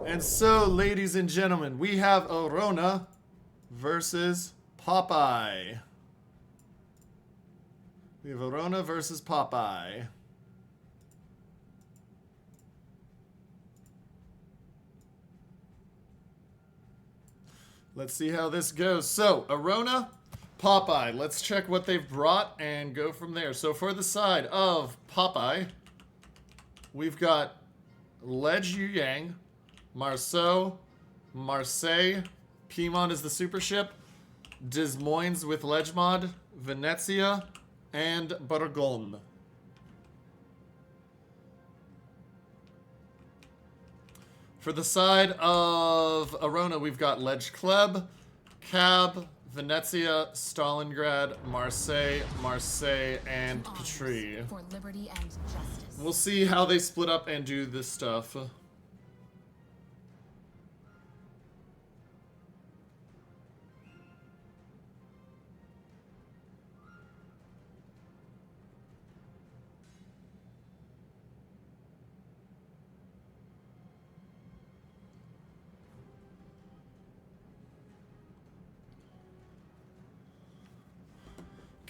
And so, ladies and gentlemen, we have ARONA versus PPEYE. We have ARONA versus PPEYE. Let's see how this goes. So, ARONA, PPEYE. Let's check what they've brought and go from there. So, for the side of PPEYE, we've got Ledge Yu Yang, Marceau, Marseille, Piedmont is the super ship, Des Moines with Ledge Mod, Venezia, and Bourgogne. For the side of ARONA, we've got Ledge Kleb, Cab, Venezia, Stalingrad, Marseille, and Petrie. For liberty and justice. We'll see how they split up and do this stuff.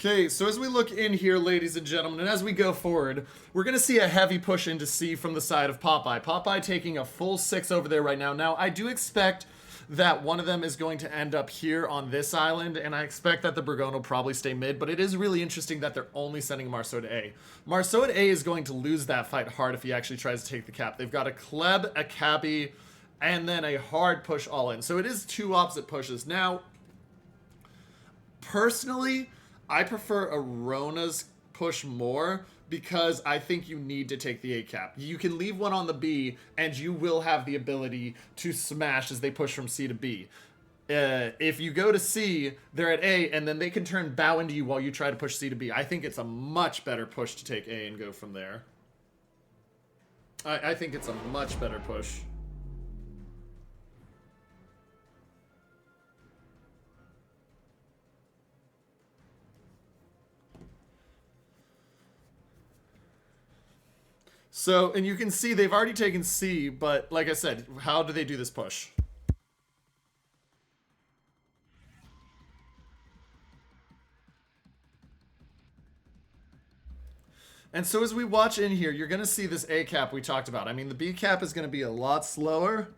Okay, so as we look in here, ladies and gentlemen, and as we go forward, we're going to see a heavy push into C from the side of PPEYE. PPEYE taking a full 6 over there right now. Now, I do expect that one of them is going to end up here on this island, and I expect that the Bourgogne will probably stay mid, but it is really interesting that they're only sending Marceau to A. Marceau at A is going to lose that fight hard if he actually tries to take the cap. They've got a Kleb, a Cabby, and then a hard push all in. So it is two opposite pushes. Now, personally, I prefer ARONA's push more because I think you need to take the A cap. You can leave one on the B and you will have the ability to smash as they push from C to B. If you go to C, they're at A, and then they can turn bow into you while you try to push C to B. I think it's a much better push to take A and go from there. I think it's a much better push. So, and you can see they've already taken C, but like I said, how do they do this push? And so as we watch in here, you're going to see this A cap we talked about. I mean, the B cap is going to be a lot slower.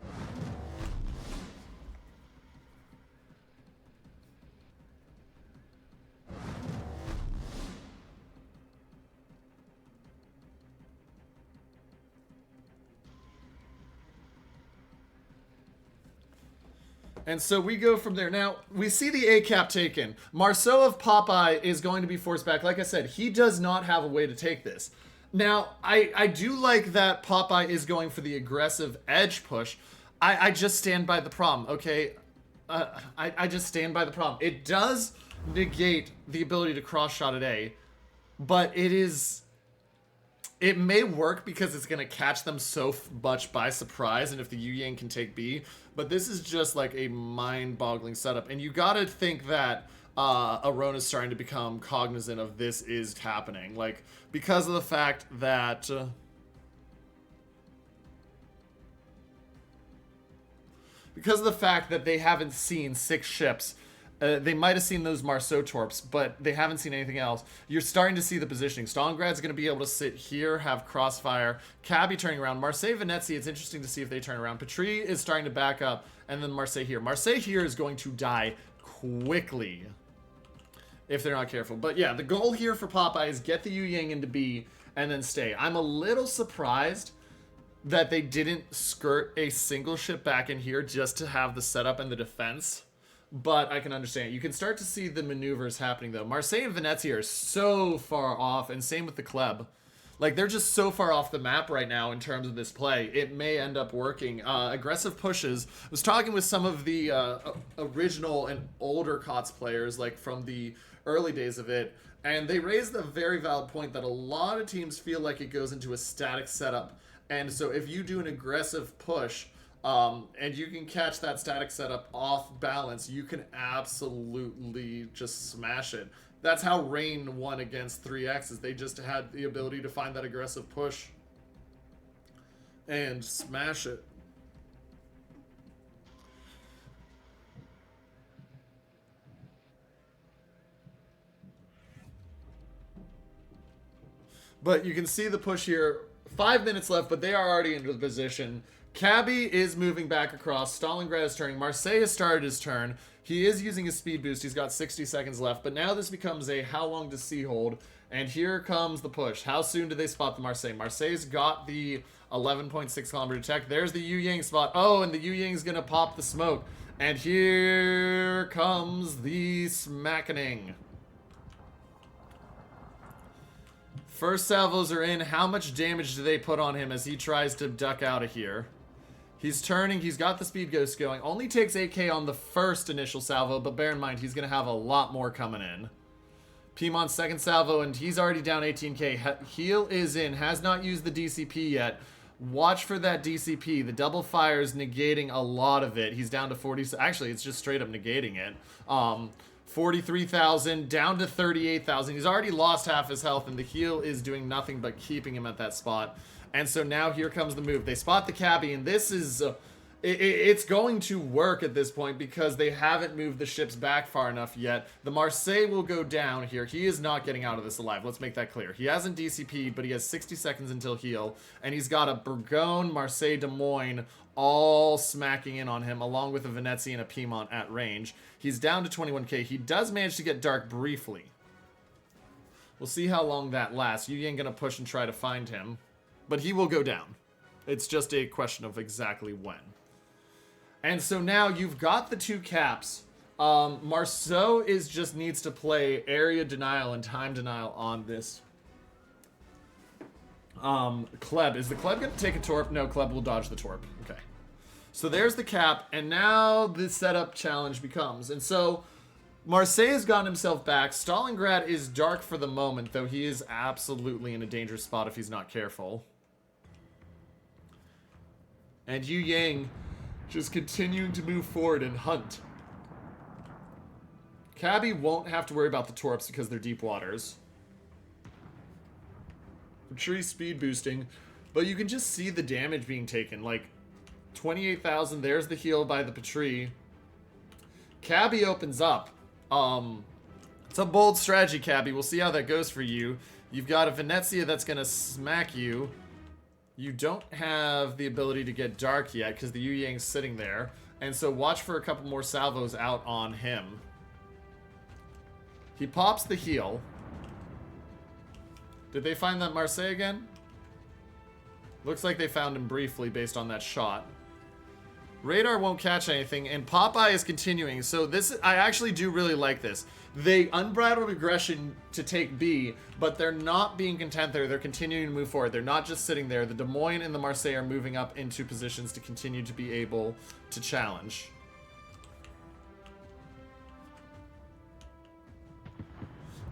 And so we go from there. Now, we see the A cap taken. Marceau of PPEYE is going to be forced back. Like I said, he does not have a way to take this. Now, I do like that PPEYE is going for the aggressive edge push. I just stand by the problem, okay? I just stand by the problem. It does negate the ability to cross-shot at A, but it may work because it's going to catch them so much by surprise, and if the Yu Yang can take B, but this is just like a mind-boggling setup, and you got to think that ARONA is starting to become cognizant of this is happening, like, because of the fact that they haven't seen 6 ships. They might have seen those Marceau torps, but they haven't seen anything else. You're starting to see the positioning. Stalingrad's going to be able to sit here, have crossfire. Cabby turning around. Marseille, Venezia, it's interesting to see if they turn around. Petrie is starting to back up, and then Marseille here. Marseille here is going to die quickly if they're not careful. But yeah, the goal here for PPEYE is get the Yu Yang into B and then stay. I'm a little surprised that they didn't skirt a single ship back in here just to have the setup and the defense. But I can understand. You can start to see the maneuvers happening, though. Marseille and Venezia are so far off, and same with the Kleb. Like, they're just so far off the map right now in terms of this play. It may end up working. Aggressive pushes. I was talking with some of the original and older COTS players, like from the early days of it, and they raised a very valid point that a lot of teams feel like it goes into a static setup. And so if you do an aggressive push, and you can catch that static setup off balance, you can absolutely just smash it. That's how Rain won against 3X's. They just had the ability to find that aggressive push and smash it. But you can see the push here. 5 minutes left, but they are already into the position. Cabby is moving back across. Stalingrad is turning. Marseille has started his turn. He is using his speed boost. He's got 60 seconds left. But now this becomes a how long does C hold? And here comes the push. How soon do they spot the Marseille? Marseille's got the 11.6 kilometer tech. There's the Yu Yang spot. Oh, and the Yu Yang's going to pop the smoke. And here comes the smackening. First salvos are in. How much damage do they put on him as he tries to duck out of here? He's turning. He's got the speed ghost going. Only takes 8k on the first initial salvo, but bear in mind, he's going to have a lot more coming in. Piemont's second salvo, and he's already down 18k. Heal is in. Has not used the DCP yet. Watch for that DCP. The double fire is negating a lot of it. He's down to 40. Actually, it's just straight up negating it. 43,000 down to 38,000. He's already lost half his health, and the heal is doing nothing but keeping him at that spot. And so now here comes the move. They spot the Cabby, and this is... it's going to work at this point because they haven't moved the ships back far enough yet. The Marseille will go down here. He is not getting out of this alive. Let's make that clear. He hasn't DCP'd, but he has 60 seconds until heal. And he's got a Bourgogne, Marseille, Des Moines all smacking in on him, along with a Venezia and a Piedmont at range. He's down to 21k. He does manage to get dark briefly. We'll see how long that lasts. Yu Yang gonna push and try to find him. But he will go down. It's just a question of exactly when. And so now you've got the two caps. Marceau just needs to play area denial and time denial on this. Kleb. Is the Kleb going to take a torp? No, Kleb will dodge the torp. Okay. So there's the cap, and now the setup challenge becomes. And so Marseille has gotten himself back. Stalingrad is dark for the moment, though he is absolutely in a dangerous spot if he's not careful. And Yu Yang just continuing to move forward and hunt. Cabby won't have to worry about the torps because they're deep waters. Tree speed boosting, but you can just see the damage being taken. Like 28,000. There's the heal by the Patrie. Cabby opens up. It's a bold strategy, Cabby. We'll see how that goes for you. You've got a Venezia that's gonna smack you. You don't have the ability to get dark yet because the Yu Yang's sitting there. And so watch for a couple more salvos out on him. He pops the heal. Did they find that Marseille again? Looks like they found him briefly based on that shot. Radar won't catch anything, and Popeye is continuing. So this, I actually do really like this. They unbridled aggression to take B, but they're not being content there. They're continuing to move forward. They're not just sitting there. The Des Moines and the Marseille are moving up into positions to continue to be able to challenge.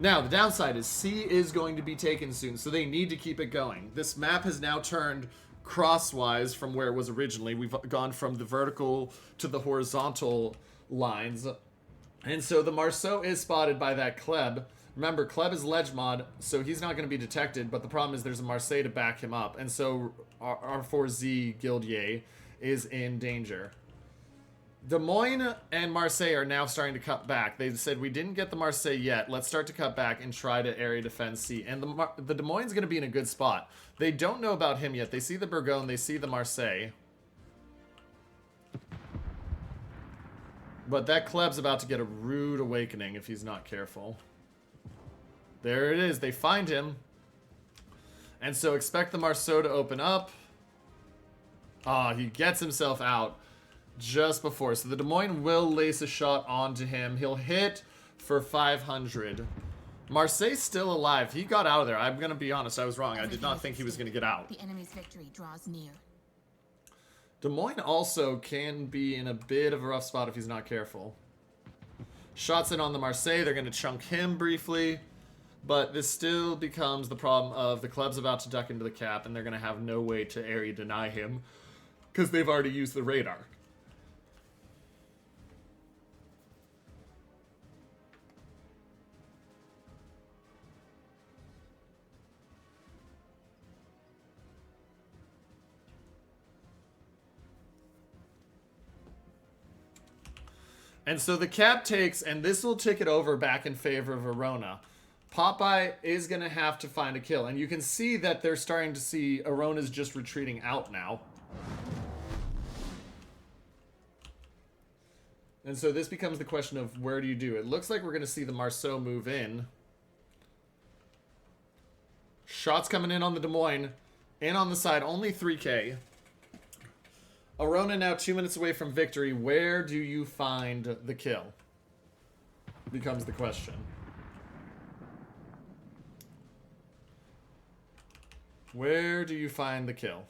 Now, the downside is C is going to be taken soon, so they need to keep it going. This map has now turned crosswise from where it was originally. We've gone from the vertical to the horizontal lines. And so the Marceau is spotted by that Kleb. Remember, Kleb is ledge mod, so he's not going to be detected, but the problem is there's a Marseille to back him up. And so R4Z Guildier is in danger. Des Moines and Marseille are now starting to cut back. They said, we didn't get the Marseille yet. Let's start to cut back and try to area defend C. And the Des Moines is going to be in a good spot. They don't know about him yet. They see the Bourgogne. They see the Marseille. But that Kleb's about to get a rude awakening if he's not careful. There it is. They find him. And so expect the Marceau to open up. He gets himself out just before. So the Des Moines will lace a shot onto him. He'll hit for 500. Marseille's still alive. He got out of there. I'm going to be honest. I was wrong. I did not think he was going to get out. The enemy's victory draws near. Des Moines also can be in a bit of a rough spot if he's not careful. Shots in on the Marseille. They're going to chunk him briefly. But this still becomes the problem of the Kleb's about to duck into the cap, and they're going to have no way to area deny him because they've already used the radar. And so the cap takes, and this will tick it over back in favor of ARONA. Popeye is going to have to find a kill. And you can see that they're starting to see ARONA's just retreating out now. And so this becomes the question of where do you do? It looks like we're going to see the Marceau move in. Shots coming in on the Des Moines. And on the side, only 3K. ARONA now 2 minutes away from victory. Where do you find the kill? Becomes the question. Where do you find the kill?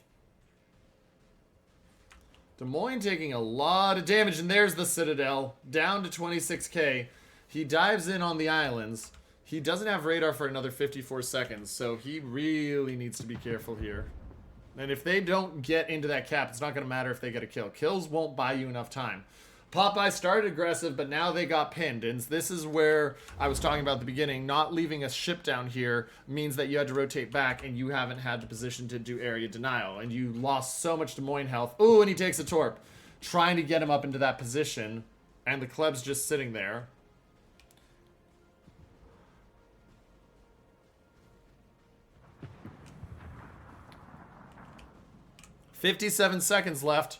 Des Moines taking a lot of damage, and there's the Citadel, down to 26K. He dives in on the islands. He doesn't have radar for another 54 seconds, so he really needs to be careful here. And if they don't get into that cap, it's not going to matter if they get a kill. Kills won't buy you enough time. Popeye started aggressive, but now they got pinned. And this is where I was talking about at the beginning. Not leaving a ship down here means that you had to rotate back, and you haven't had the position to do area denial. And you lost so much Des Moines health. Ooh, and he takes a torp. Trying to get him up into that position. And the Kleb's just sitting there. $57 seconds left.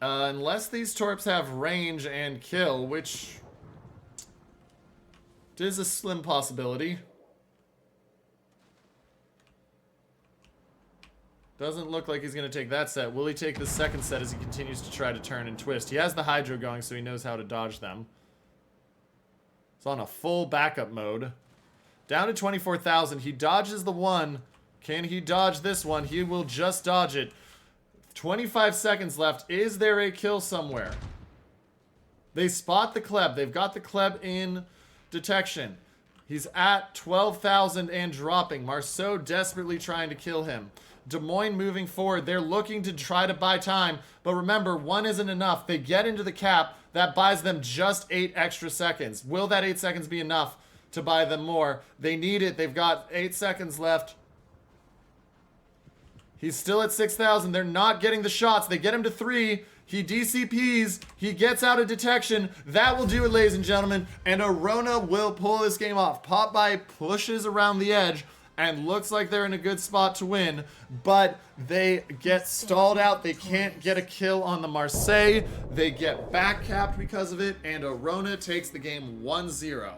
Unless these torps have range and kill, which is a slim possibility. Doesn't look like he's going to take that set. Will he take the second set as he continues to try to turn and twist? He has the Hydro going, so he knows how to dodge them. It's on a full backup mode. Down to 24,000. He dodges the one. Can he dodge this one? He will just dodge it. 25 seconds left. Is there a kill somewhere? They spot the Kleb. They've got the Kleb in detection. He's at 12,000 and dropping. Marceau desperately trying to kill him. Des Moines moving forward. They're looking to try to buy time. But remember, one isn't enough. They get into the cap. That buys them just 8 extra seconds. Will that 8 seconds be enough to buy them more? They need it. They've got 8 seconds left. He's still at 6,000. They're not getting the shots. They get him to 3. He DCPs. He gets out of detection. That will do it, ladies and gentlemen. And ARONA will pull this game off. Popeye pushes around the edge and looks like they're in a good spot to win. But they get stalled out. They can't get a kill on the Marseille. They get back capped because of it. And ARONA takes the game 1-0.